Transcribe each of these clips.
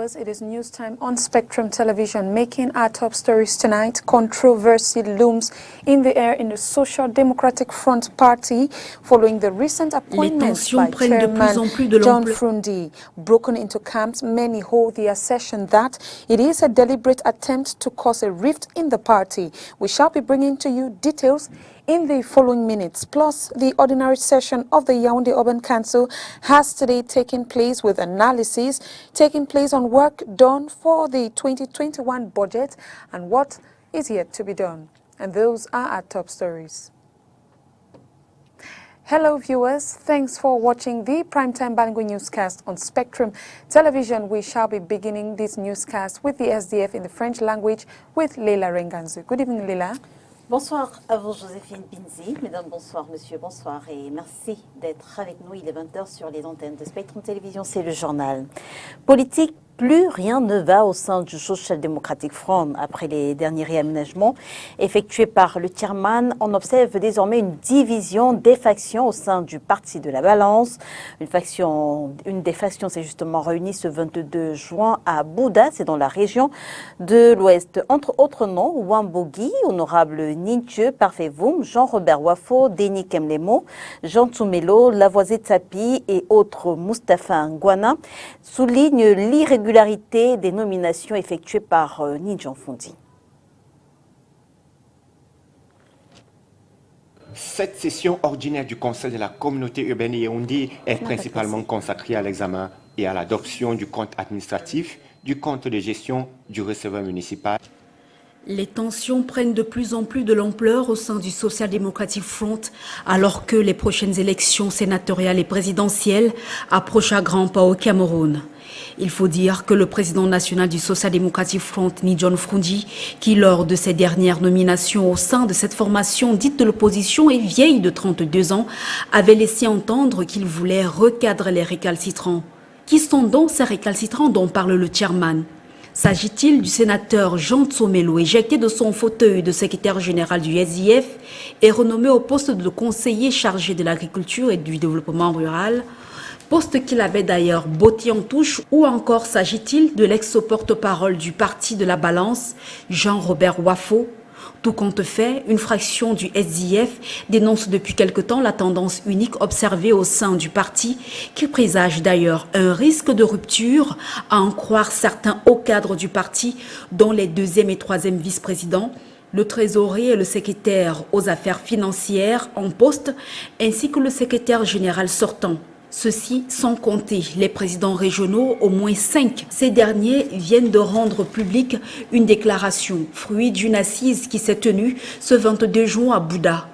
viewers, it is news time on Spectrum Television. Making our top stories tonight, controversy looms in the air in the Social Democratic Front Party following the recent appointments by Chairman John Frundi. Broken into camps, many hold the assertion that it is a deliberate attempt to cause a rift in the party. We shall be bringing to you details in the following minutes. Plus, the ordinary session of the Yaoundé Urban Council has today taken place with analysis taking place on work done for the 2021 budget and what is yet to be done. And those are our top stories. Hello viewers, thanks for watching the Primetime Balingo newscast on Spectrum Television. We shall be beginning this newscast with the SDF in the French language with Leila Renganzu. Good evening, Leila. Bonsoir à vous, Joséphine Pinzi. Mesdames, bonsoir, monsieur, bonsoir. Et merci d'être avec nous. Il est 20h sur les antennes de Spectrum Télévision. C'est le journal politique. Plus rien ne va au sein du Social Democratic Front. Après les derniers réaménagements effectués par le chairman, on observe désormais une division des factions au sein du Parti de la Balance. Une des factions s'est justement réunie ce 22 juin à Bouda, c'est dans la région de l'Ouest. Entre autres noms, Wambogui, Honorable Ninche, Parfait Voum, Jean-Robert Wafo, Denis Kemlemo, Jean Tsumelo, Lavoisier Tapi et autres Mustapha Ngwana soulignent l'irrégularité des nominations effectuées par Nidjan Fondi. Cette session ordinaire du Conseil de la communauté urbaine Yaoundé est principalement consacrée à l'examen et à l'adoption du compte administratif, du compte de gestion du receveur municipal. Les tensions prennent de plus en plus de l'ampleur au sein du Social Democratic Front alors que les prochaines élections sénatoriales et présidentielles approchent à grands pas au Cameroun. Il faut dire que le président national du Social Democratic Front, Nidjan Frundi, qui lors de ses dernières nominations au sein de cette formation dite de l'opposition et vieille de 32 ans, avait laissé entendre qu'il voulait recadrer les récalcitrants. Qui sont donc ces récalcitrants dont parle le chairman ? S'agit-il du sénateur Jean Tsomelo, éjecté de son fauteuil de secrétaire général du SDF et renommé au poste de conseiller chargé de l'agriculture et du développement rural, poste qu'il avait d'ailleurs botté en touche, ou encore s'agit-il de l'ex-porte-parole du Parti de la Balance, Jean-Robert Wafo? Tout compte fait, une fraction du SDF dénonce depuis quelque temps la tendance unique observée au sein du parti, qui présage d'ailleurs un risque de rupture, à en croire certains hauts cadres du parti, dont les 2e et 3e vice-présidents, le trésorier et le secrétaire aux affaires financières en poste, ainsi que le secrétaire général sortant. Ceci sans compter les présidents régionaux, au moins 5. Ces derniers viennent de rendre publique une déclaration, fruit d'une assise qui s'est tenue ce 22 juin à Bouda.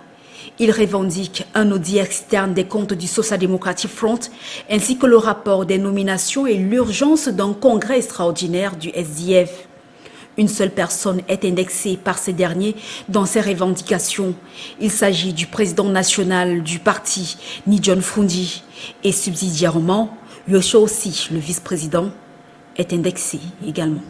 Ils revendiquent un audit externe des comptes du Social Democratic Front, ainsi que le rapport des nominations et l'urgence d'un congrès extraordinaire du SDF. Une seule personne est indexée par ces derniers dans ses revendications. Il s'agit du président national du parti, Nidjan Frundi. Et subsidiairement, lui aussi, le vice-président, est indexé également.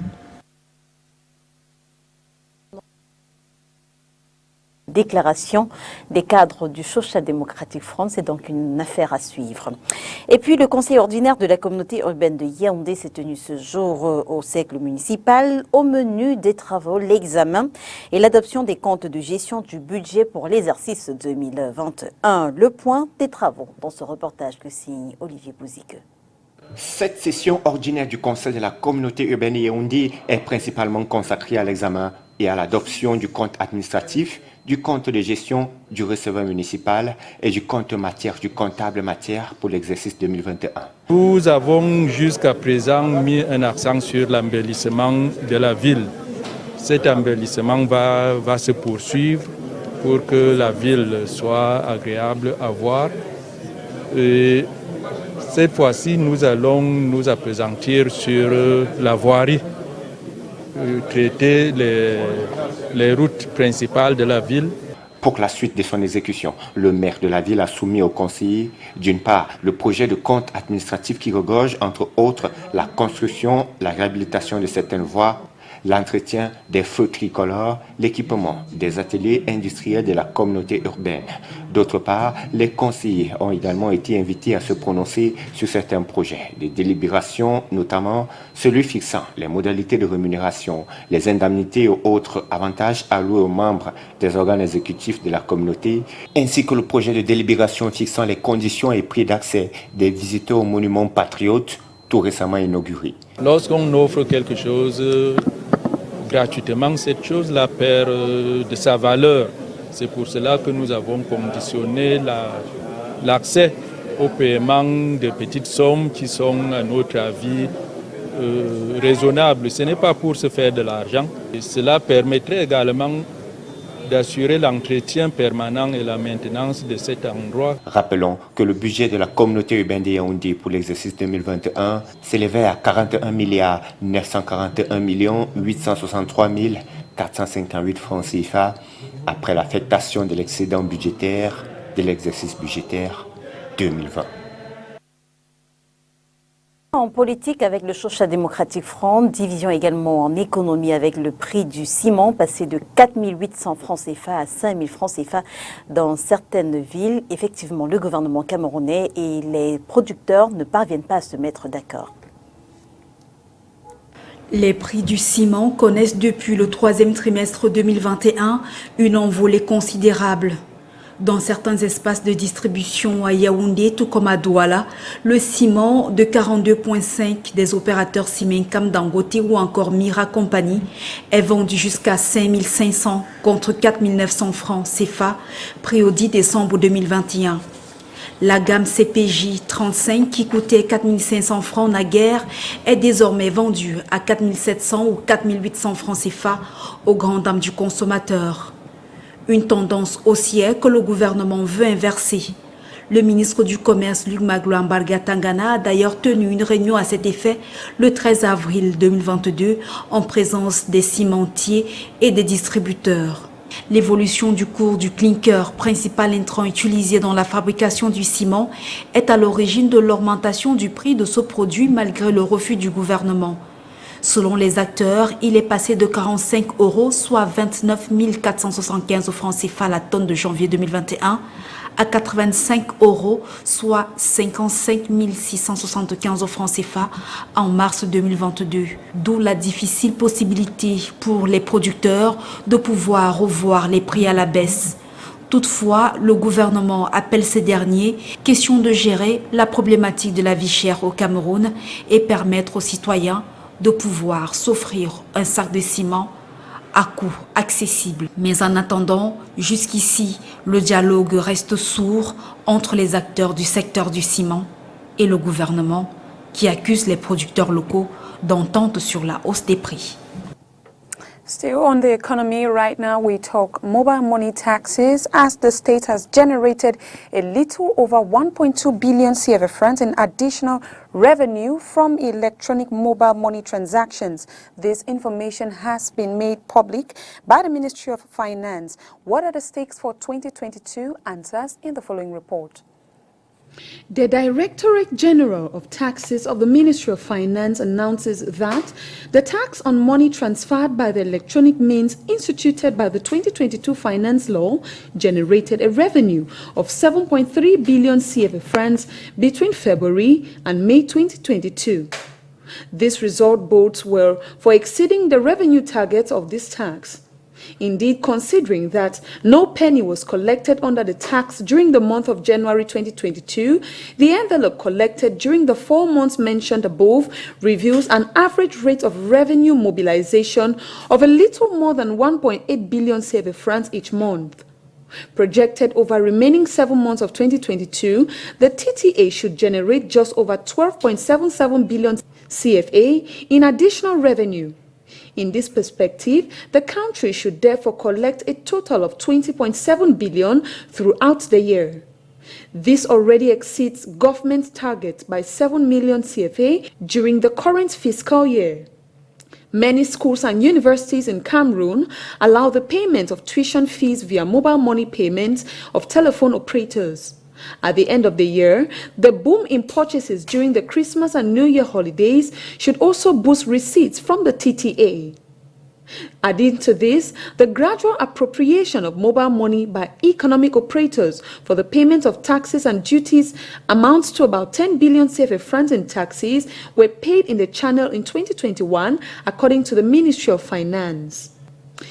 Déclaration des cadres du Social Democratic Front, c'est donc une affaire à suivre. Et puis le conseil ordinaire de la communauté urbaine de Yaoundé s'est tenu ce jour au cercle municipal. Au menu des travaux, l'examen et l'adoption des comptes de gestion du budget pour l'exercice 2021. Le point des travaux dans ce reportage que signe Olivier Bouzique. Cette session ordinaire du Conseil de la communauté urbaine Yaoundé est principalement consacrée à l'examen et à l'adoption du compte administratif, du compte de gestion du receveur municipal et du compte matière du comptable matière pour l'exercice 2021. Nous avons jusqu'à présent mis un accent sur l'embellissement de la ville. Cet embellissement va se poursuivre pour que la ville soit agréable à voir. Et cette fois-ci, nous allons nous appesantir sur la voirie, traiter les routes principales de la ville. Pour la suite de son exécution, le maire de la ville a soumis au conseiller, d'une part, le projet de compte administratif qui regorge, entre autres, la construction, la réhabilitation de certaines voies, l'entretien des feux tricolores, l'équipement des ateliers industriels de la communauté urbaine. D'autre part, les conseillers ont également été invités à se prononcer sur certains projets. Des délibérations, notamment celui fixant les modalités de rémunération, les indemnités et autres avantages alloués aux membres des organes exécutifs de la communauté, ainsi que le projet de délibération fixant les conditions et prix d'accès des visiteurs aux monuments patriotes tout récemment inauguré. Lorsqu'on offre quelque chose gratuitement, cette chose-là perd de sa valeur. C'est pour cela que nous avons conditionné l'accès au paiement de petites sommes qui sont, à notre avis, raisonnables. Ce n'est pas pour se faire de l'argent. Et cela permettrait également d'assurer l'entretien permanent et la maintenance de cet endroit. Rappelons que le budget de la communauté urbaine de Yaoundé pour l'exercice 2021 s'élevait à 41 941 863 458 francs CFA après l'affectation de l'excédent budgétaire de l'exercice budgétaire 2020. En politique avec le Social Democratic Front, division également en économie avec le prix du ciment passé de 4 800 francs CFA à 5 000 francs CFA dans certaines villes. Effectivement, le gouvernement camerounais et les producteurs ne parviennent pas à se mettre d'accord. Les prix du ciment connaissent depuis le troisième trimestre 2021 une envolée considérable. Dans certains espaces de distribution à Yaoundé, tout comme à Douala, le ciment de 42,5 des opérateurs Simencam Dangote ou encore Mira Company est vendu jusqu'à 5 500 contre 4 900 francs CFA, prix au 10 décembre 2021. La gamme CPJ 35 qui coûtait 4 500 francs naguère est désormais vendue à 4 700 ou 4 800 francs CFA aux grandes dames du consommateur. Une tendance haussière que le gouvernement veut inverser. Le ministre du Commerce, Luc Magloambarga Tangana, a d'ailleurs tenu une réunion à cet effet le 13 avril 2022 en présence des cimentiers et des distributeurs. L'évolution du cours du clinker, principal intrant utilisé dans la fabrication du ciment, est à l'origine de l'augmentation du prix de ce produit malgré le refus du gouvernement. Selon les acteurs, il est passé de 45 €, soit 29 475 francs CFA la tonne de janvier 2021, à 85 €, soit 55 675 francs CFA en mars 2022. D'où la difficile possibilité pour les producteurs de pouvoir revoir les prix à la baisse. Toutefois, le gouvernement appelle ces derniers question de gérer la problématique de la vie chère au Cameroun et permettre aux citoyens de pouvoir s'offrir un sac de ciment à coût accessible. Mais en attendant, jusqu'ici, le dialogue reste sourd entre les acteurs du secteur du ciment et le gouvernement qui accuse les producteurs locaux d'entente sur la hausse des prix. Still on the economy, right now we talk mobile money taxes as the state has generated a little over 1.2 billion CFA francs in additional revenue from electronic mobile money transactions. This information has been made public by the Ministry of Finance. What are the stakes for 2022? Answers in the following report. The Directorate General of Taxes of the Ministry of Finance announces that the tax on money transferred by the electronic means instituted by the 2022 Finance Law generated a revenue of 7.3 billion CFA francs between February and May 2022. This result bodes well for exceeding the revenue targets of this tax. Indeed, considering that no penny was collected under the tax during the month of January 2022, the envelope collected during the 4 months mentioned above reveals an average rate of revenue mobilization of a little more than 1.8 billion CFA francs each month. Projected over remaining 7 months of 2022, the TTA should generate just over 12.77 billion CFA in additional revenue. In this perspective, the country should therefore collect a total of 20.7 billion throughout the year. This already exceeds government target by 7 million CFA during the current fiscal year. Many schools and universities in Cameroon allow the payment of tuition fees via mobile money payments of telephone operators. At the end of the year, the boom in purchases during the Christmas and New Year holidays should also boost receipts from the TTA. Adding to this, the gradual appropriation of mobile money by economic operators for the payment of taxes and duties amounts to about 10 billion CFA francs in taxes were paid in the channel in 2021, according to the Ministry of Finance.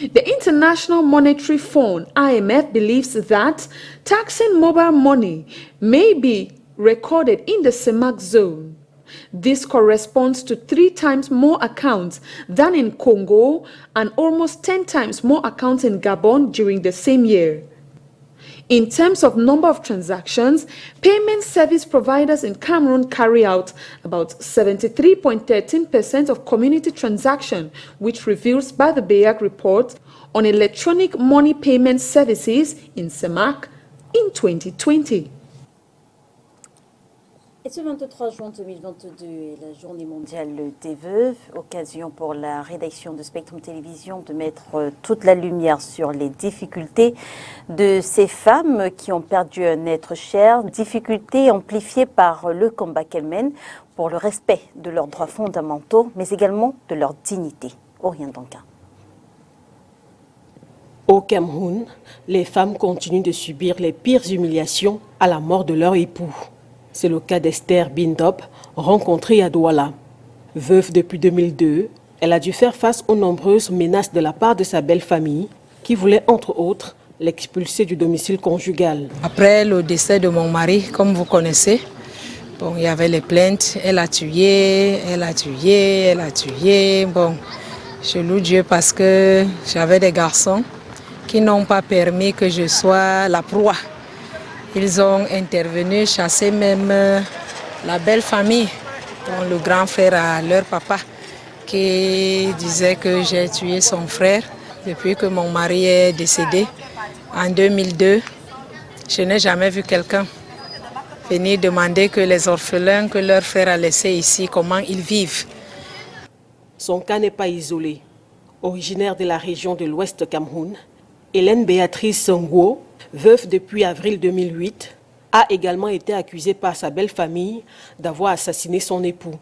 The International Monetary Fund, IMF, believes that taxing mobile money may be recorded in the CEMAC zone. This corresponds to 3 times more accounts than in Congo and almost 10 times more accounts in Gabon during the same year. In terms of number of transactions, payment service providers in Cameroon carry out about 73.13% of community transactions, which reveals by the BEAC report on electronic money payment services in CEMAC in 2020. Et ce 23 juin 2022 est la journée mondiale des veuves, occasion pour la rédaction de Spectrum Télévision de mettre toute la lumière sur les difficultés de ces femmes qui ont perdu un être cher, difficultés amplifiées par le combat qu'elles mènent pour le respect de leurs droits fondamentaux, mais également de leur dignité. Oriane Danka. Au Cameroun, les femmes continuent de subir les pires humiliations à la mort de leur époux. C'est le cas d'Esther Bindop, rencontrée à Douala. Veuve depuis 2002, elle a dû faire face aux nombreuses menaces de la part de sa belle famille, qui voulait entre autres l'expulser du domicile conjugal. Après le décès de mon mari, comme vous connaissez, bon, il y avait les plaintes, elle a tué, elle a tué, elle a tué. Bon, je loue Dieu parce que j'avais des garçons qui n'ont pas permis que je sois la proie. Ils ont intervenu, chassé même la belle famille, dont le grand frère à leur papa, qui disait que j'ai tué son frère depuis que mon mari est décédé. En 2002, je n'ai jamais vu quelqu'un venir demander que les orphelins que leur frère a laissés ici, comment ils vivent. Son cas n'est pas isolé. Originaire de la région de l'Ouest Cameroun, Hélène Béatrice Songo, veuve depuis avril 2008, a également été accusée par sa belle famille d'avoir assassiné son époux.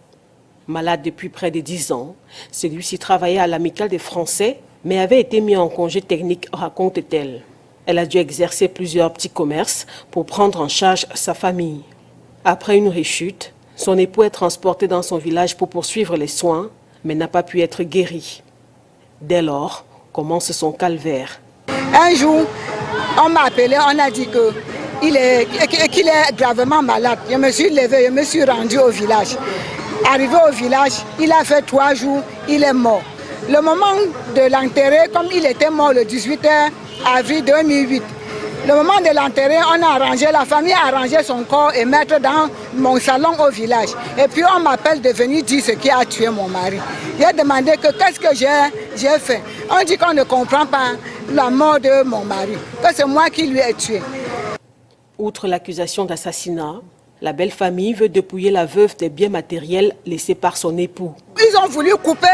Malade depuis près de 10 ans, celui-ci travaillait à l'Amicale des Français, mais avait été mis en congé technique, raconte-t-elle. Elle a dû exercer plusieurs petits commerces pour prendre en charge sa famille. Après une rechute, son époux est transporté dans son village pour poursuivre les soins, mais n'a pas pu être guéri. Dès lors, commence son calvaire. Un jour, on m'a appelé, on a dit qu'il est gravement malade. Je me suis levée, je me suis rendue au village. Arrivé au village, il a fait 3 jours, il est mort. Le moment de l'enterrer, comme il était mort le 18 avril 2008, le moment de l'enterrer, on a arrangé, la famille a arrangé son corps et mettre dans mon salon au village. Et puis on m'appelle de venir dire ce qui a tué mon mari. J'ai demandé que qu'est-ce que j'ai fait. On dit qu'on ne comprend pas la mort de mon mari, que c'est moi qui lui ai tué. Outre l'accusation d'assassinat, la belle famille veut dépouiller la veuve des biens matériels laissés par son époux. Ils ont voulu couper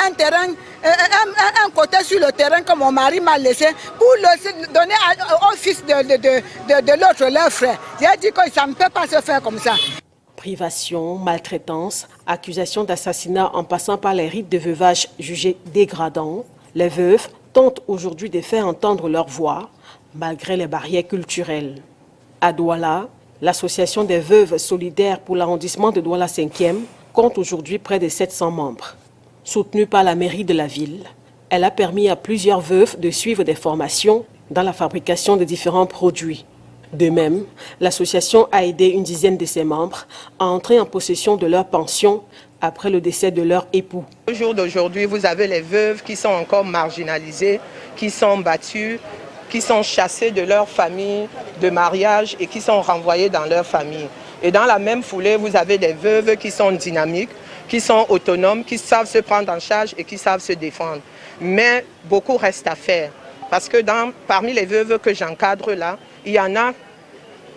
un terrain, un côté sur le terrain que mon mari m'a laissé pour le donner au fils de l'autre, leur frère. J'ai dit que ça ne peut pas se faire comme ça. Privation, maltraitance, accusation d'assassinat en passant par les rites de veuvage jugés dégradants, les veuves tentent aujourd'hui de faire entendre leur voix malgré les barrières culturelles. À Douala, l'association des veuves solidaires pour l'arrondissement de Douala 5e compte aujourd'hui près de 700 membres. Soutenue par la mairie de la ville, elle a permis à plusieurs veuves de suivre des formations dans la fabrication de différents produits. De même, l'association a aidé une dizaine de ses membres à entrer en possession de leur pension après le décès de leur époux. Au jour d'aujourd'hui, vous avez les veuves qui sont encore marginalisées, qui sont battues, qui sont chassées de leur famille de mariage et qui sont renvoyées dans leur famille. Et dans la même foulée, vous avez des veuves qui sont dynamiques, qui sont autonomes, qui savent se prendre en charge et qui savent se défendre. Mais beaucoup reste à faire. Parce que parmi les veuves que j'encadre là, il y en a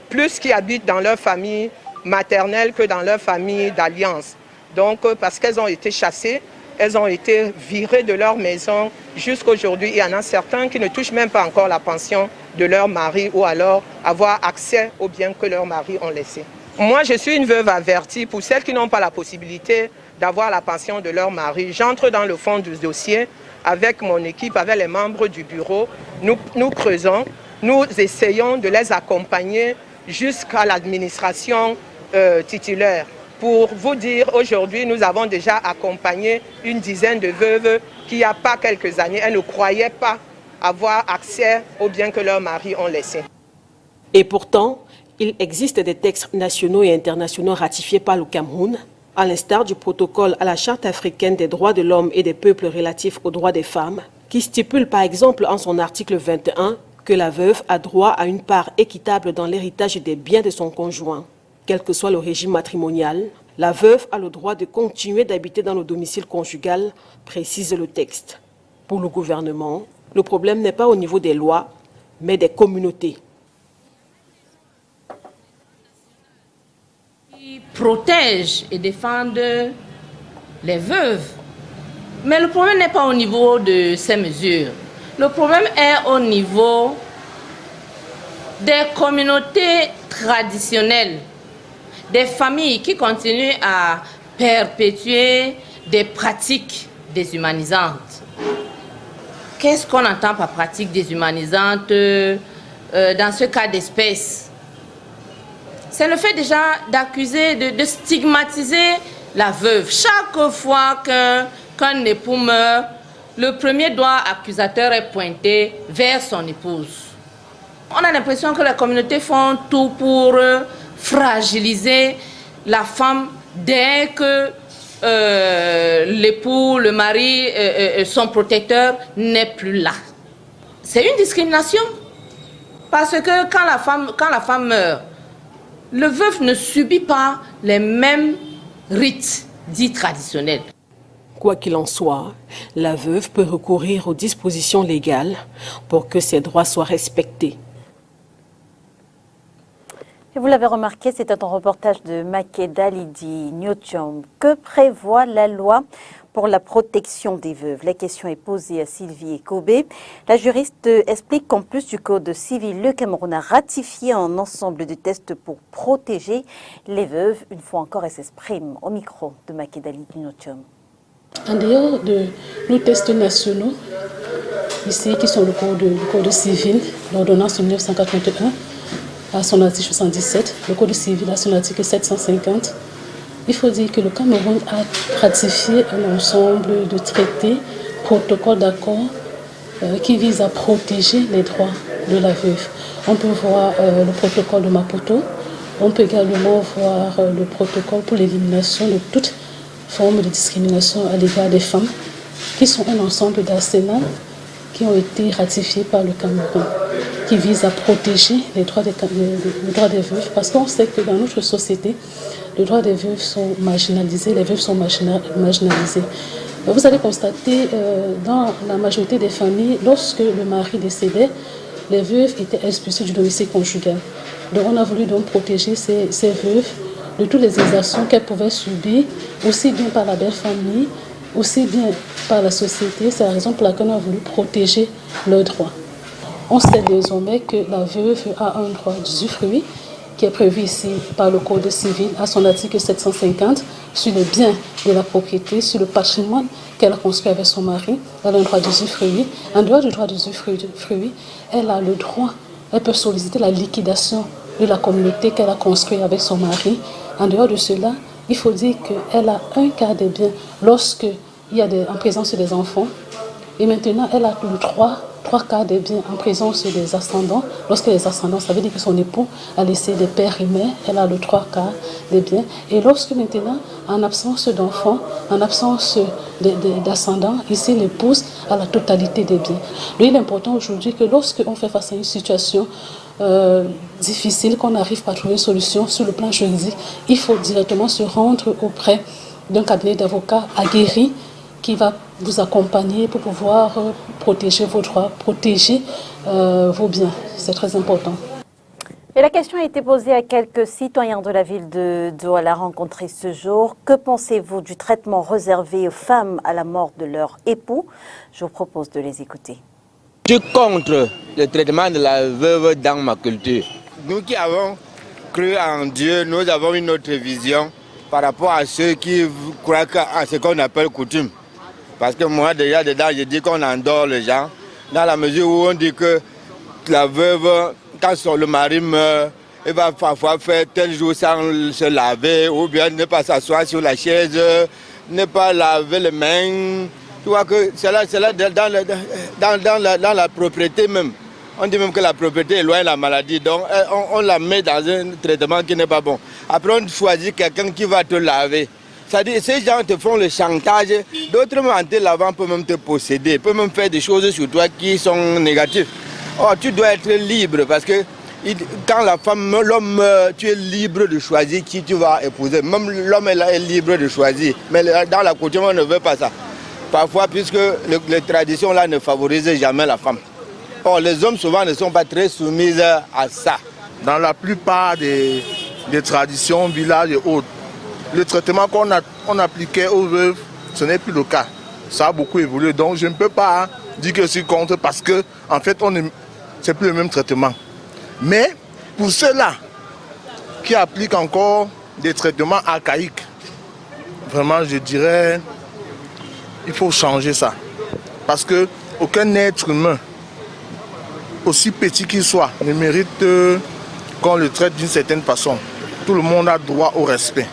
plus qui habitent dans leur famille maternelle que dans leur famille d'alliance. Donc parce qu'elles ont été chassées, elles ont été virées de leur maison jusqu'aujourd'hui. Il y en a certains qui ne touchent même pas encore la pension de leur mari ou alors avoir accès aux biens que leurs maris ont laissés. Moi, je suis une veuve avertie. Pour celles qui n'ont pas la possibilité d'avoir la pension de leur mari, j'entre dans le fond du dossier. avec mon équipe, avec les membres du bureau, nous creusons, nous essayons de les accompagner jusqu'à l'administration titulaire. Pour vous dire, aujourd'hui, nous avons déjà accompagné une dizaine de veuves qui, il n'y a pas quelques années, elles ne croyaient pas avoir accès aux biens que leurs maris ont laissés. Et pourtant, il existe des textes nationaux et internationaux ratifiés par le Cameroun, à l'instar du protocole à la Charte africaine des droits de l'homme et des peuples relatifs aux droits des femmes, qui stipule par exemple en son article 21 que la veuve a droit à une part équitable dans l'héritage des biens de son conjoint. Quel que soit le régime matrimonial, la veuve a le droit de continuer d'habiter dans le domicile conjugal, précise le texte. Pour le gouvernement, le problème n'est pas au niveau des lois, mais des communautés. Qui protègent et défendent les veuves. Mais le problème n'est pas au niveau de ces mesures. Le problème est au niveau des communautés traditionnelles, des familles qui continuent à perpétuer des pratiques déshumanisantes. Qu'est-ce qu'on entend par pratique déshumanisantes dans ce cas d'espèce? C'est le fait déjà d'accuser, de stigmatiser la veuve. Chaque fois qu'un époux meurt, le premier doigt accusateur est pointé vers son épouse. On a l'impression que les communautés font tout pour fragiliser la femme dès que l'époux, le mari, son protecteur n'est plus là. C'est une discrimination. Parce que quand la femme meurt, le veuf ne subit pas les mêmes rites dits traditionnels. Quoi qu'il en soit, la veuve peut recourir aux dispositions légales pour que ses droits soient respectés. Et vous l'avez remarqué, c'était un reportage de Makeda Lydie Nyotiom. Que prévoit la loi pour la protection des veuves? La question est posée à Sylvie Ekobé. La juriste explique qu'en plus du Code civil, le Cameroun a ratifié un ensemble de textes pour protéger les veuves. Une fois encore, elle s'exprime au micro de Makeda Lydie Nyotiom. En dehors de nos textes nationaux, ici qui sont le Code civil, l'ordonnance de 1981, à son article 77, le Code civil à son article 750, il faut dire que le Cameroun a ratifié un ensemble de traités, protocoles d'accords qui visent à protéger les droits de la veuve. On peut voir le protocole de Maputo, on peut également voir le protocole pour l'élimination de toute forme de discrimination à l'égard des femmes, qui sont un ensemble d'arsenals qui ont été ratifiés par le Cameroun, qui visent à protéger les droits des veuves, parce qu'on sait que dans notre société, les droits des veuves sont marginalisés, les veuves sont marginalisées. Vous allez constater dans la majorité des familles, lorsque le mari décédait, les veuves étaient expulsées du domicile conjugal. Donc on a voulu donc protéger ces veuves de toutes les exactions qu'elles pouvaient subir, aussi bien par la belle famille, aussi bien par la société. C'est la raison pour laquelle on a voulu protéger leurs droits. On sait désormais que la veuve a un droit d'usufruit qui est prévu ici par le Code civil à son article 750 sur les biens de la propriété, sur le patrimoine qu'elle a construit avec son mari. Elle a un droit d'usufruit. En dehors du droit d'usufruit, elle a le droit, elle peut solliciter la liquidation de la communauté qu'elle a construite avec son mari. En dehors de cela, il faut dire qu'elle a un quart des biens lorsque il y a en présence des enfants. Et maintenant, elle a le trois quarts des biens en présence des ascendants. Lorsque les ascendants, ça veut dire que son époux a laissé des pères et mères, elle a le 3 quarts des biens. Et lorsque maintenant, en absence d'enfants, en absence d'ascendants, ici l'épouse a la totalité des biens. Donc il est important aujourd'hui que lorsqu'on fait face à une situation difficile, qu'on n'arrive pas à trouver une solution sur le plan juridique, il faut directement se rendre auprès d'un cabinet d'avocats aguerri qui va vous accompagner pour pouvoir protéger vos droits, protéger vos biens. C'est très important. Et la question a été posée à quelques citoyens de la ville de Douala rencontrés ce jour. Que pensez-vous du traitement réservé aux femmes à la mort de leur époux? Je vous propose de les écouter. Je suis contre le traitement de la veuve dans ma culture. Nous qui avons cru en Dieu, nous avons une autre vision par rapport à ceux qui croient à ce qu'on appelle coutume. Parce que moi, déjà, dedans, je dis qu'on endort les gens. Dans la mesure où on dit que la veuve, quand le mari meurt, elle va parfois faire tel jour sans se laver, ou bien ne pas s'asseoir sur la chaise, ne pas laver les mains. Tu vois que c'est là dans la propriété même. On dit même que la propriété éloigne la maladie, donc on la met dans un traitement qui n'est pas bon. Après, on choisit quelqu'un qui va te laver. C'est-à-dire, ces gens te font le chantage. D'autres, en te lavant, peuvent même te posséder, peuvent même faire des choses sur toi qui sont négatives. Or, tu dois être libre parce que quand la femme, l'homme meurt, tu es libre de choisir qui tu vas épouser. Même l'homme est libre de choisir. Mais dans la coutume, on ne veut pas ça. Parfois, puisque les traditions là ne favorisent jamais la femme. Or, les hommes souvent ne sont pas très soumis à ça. Dans la plupart des traditions, villages et autres, le traitement qu'on appliquait aux veuves, ce n'est plus le cas. Ça a beaucoup évolué. Donc, je ne peux pas dire que je suis contre parce que, en fait, c'est plus le même traitement. Mais pour ceux-là qui appliquent encore des traitements archaïques, vraiment, je dirais, il faut changer ça. Parce qu'aucun être humain, aussi petit qu'il soit, ne mérite qu'on le traite d'une certaine façon. Tout le monde a droit au respect.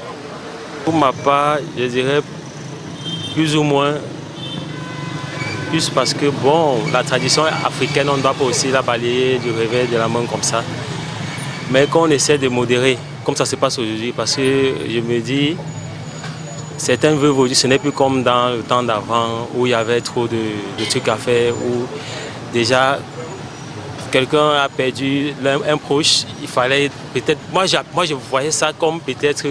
Pour ma part, je dirais plus ou moins, plus parce que bon, la tradition africaine, on ne doit pas aussi la balayer du revers de la main comme ça. Mais qu'on essaie de modérer, comme ça se passe aujourd'hui, parce que je me dis, certains veuves aujourd'hui, ce n'est plus comme dans le temps d'avant, où il y avait trop de trucs à faire, où déjà quelqu'un a perdu un proche, il fallait peut-être... Moi, je voyais ça comme peut-être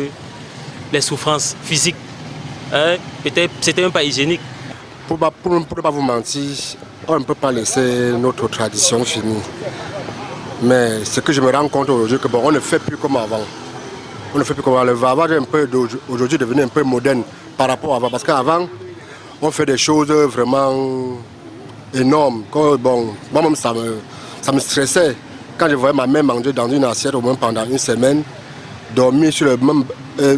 les souffrances physiques. Hein? Peut-être c'était même pas hygiénique. Pour ne pas vous mentir, on ne peut pas laisser notre tradition finir. Mais ce que je me rends compte aujourd'hui, c'est qu'on ne fait plus comme avant. On ne fait plus comme avant. Le vavage aujourd'hui est devenu un peu moderne par rapport à avant. Parce qu'avant, on fait des choses vraiment énormes. Bon, moi-même, ça me stressait. Quand je voyais ma mère manger dans une assiette au moins pendant une semaine, dormir sur le même,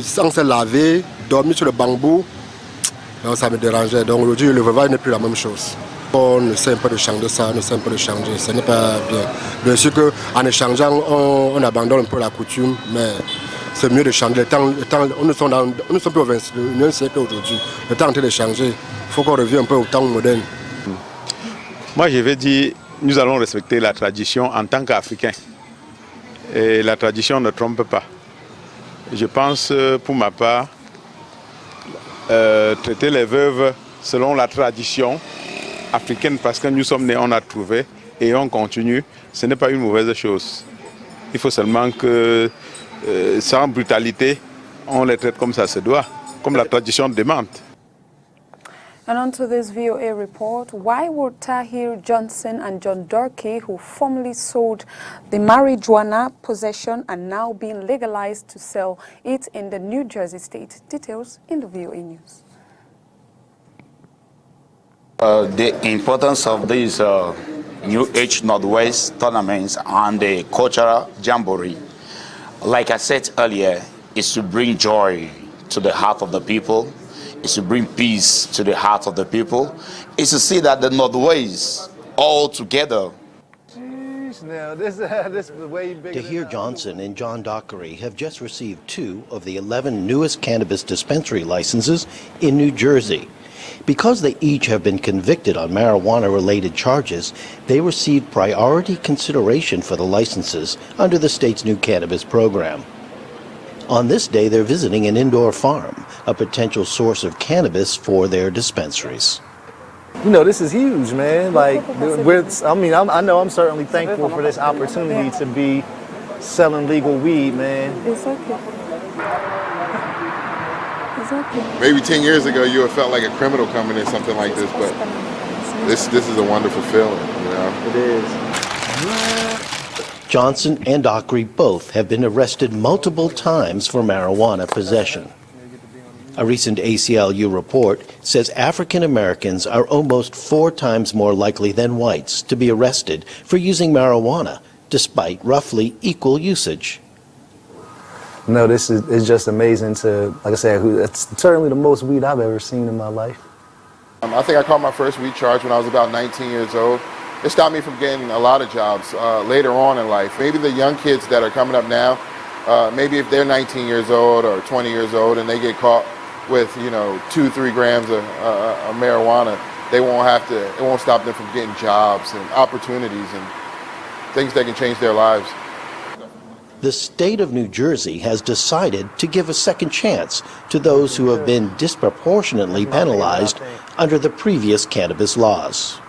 sans se laver, dormir sur le bambou, donc ça me dérangeait. Donc aujourd'hui, le veuvage n'est plus la même chose. On essaie un peu de changer ça, on essaie un peu de changer. Ce n'est pas bien. Bien sûr qu'en échangeant, on abandonne un peu la coutume, mais c'est mieux de changer. Le temps, nous sommes plus au 21e siècle aujourd'hui. Le temps est en train de changer. Il faut qu'on revienne un peu au temps moderne. Moi, je vais dire, nous allons respecter la tradition en tant qu'Africains. Et la tradition ne trompe pas. Je pense, pour ma part, traiter les veuves selon la tradition africaine, parce que nous sommes nés, on a trouvé et on continue, ce n'est pas une mauvaise chose. Il faut seulement que, sans brutalité, on les traite comme ça se doit, comme la tradition demande. And on to this VOA report, why would Tahir Johnson and John Durkee, who formerly sold the marijuana possession, are now being legalized to sell it in the New Jersey state? Details in the VOA News. The importance of these New Age Northwest tournaments and the cultural jamboree, like I said earlier, is to bring joy to the heart of the people, is to bring peace to the heart of the people, is to see that the Northwest all together. Now, this is way bigger. Tahir Johnson and John Dockery have just received 2 of the 11 newest cannabis dispensary licenses in New Jersey. Because they each have been convicted on marijuana-related charges, they received priority consideration for the licenses under the state's new cannabis program. On this day, they're visiting an indoor farm, a potential source of cannabis for their dispensaries. You know, this is huge, man. Like, I know I'm certainly thankful for this opportunity to be selling legal weed, man. It's okay. Maybe 10 years ago you would have felt like a criminal coming in something like this, but this is a wonderful feeling, you know? It is. Johnson and Dockery both have been arrested multiple times for marijuana possession. A recent ACLU report says African Americans are almost 4 times more likely than whites to be arrested for using marijuana, despite roughly equal usage. No, it's just amazing to, like I said, it's certainly the most weed I've ever seen in my life. I think I caught my first weed charge when I was about 19 years old. It stopped me from getting a lot of jobs later on in life. Maybe the young kids that are coming up now, maybe if they're 19 years old or 20 years old and they get caught with 2-3 grams of marijuana, it won't stop them from getting jobs and opportunities and things that can change their lives. The state of New Jersey has decided to give a second chance to those who have been disproportionately penalized under the previous cannabis laws.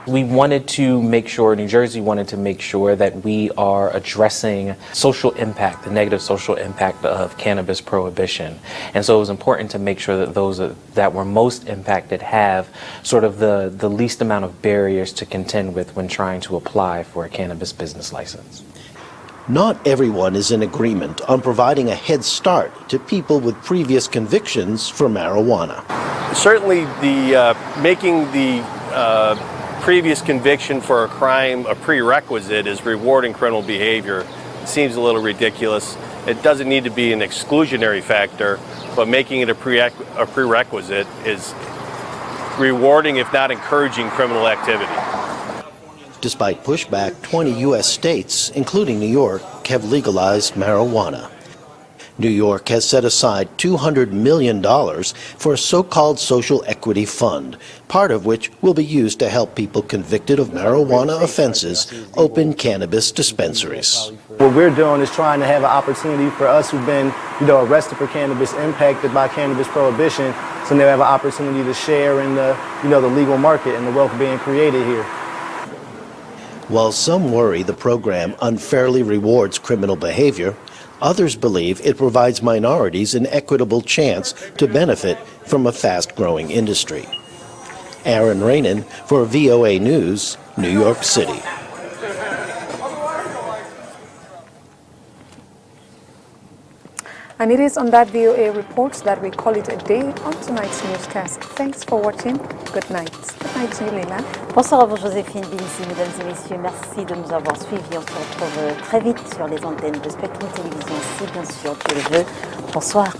We wanted to make sure, New Jersey wanted to make sure that we are addressing social impact, the negative social impact of cannabis prohibition. And so it was important to make sure that those that were most impacted have sort of the least amount of barriers to contend with when trying to apply for a cannabis business license. Not everyone is in agreement on providing a head start to people with previous convictions for marijuana. Certainly making the previous conviction for a crime a prerequisite is rewarding criminal behavior. It seems a little ridiculous. It doesn't need to be an exclusionary factor, but making it a prerequisite is rewarding, if not encouraging, criminal activity. Despite pushback, 20 U.S. states, including New York, have legalized marijuana. New York has set aside $200 million for a so-called social equity fund, part of which will be used to help people convicted of marijuana offenses open cannabis dispensaries. What we're doing is trying to have an opportunity for us who've been, arrested for cannabis, impacted by cannabis prohibition, so they have an opportunity to share in the, the legal market and the wealth being created here. While some worry the program unfairly rewards criminal behavior, others believe it provides minorities an equitable chance to benefit from a fast-growing industry. Aaron Rainin for VOA News, New York City. And it is on that VOA report that we call it a day on tonight's newscast. Thanks for watching. Good night. Good night to you, Leila. Bonsoir à vous, Joséphine Binzi, mesdames et messieurs. Merci de nous avoir suivis. On se retrouve très vite sur les antennes de Spectrum Télévision, si bien sûr Dieu le veut. Bonsoir.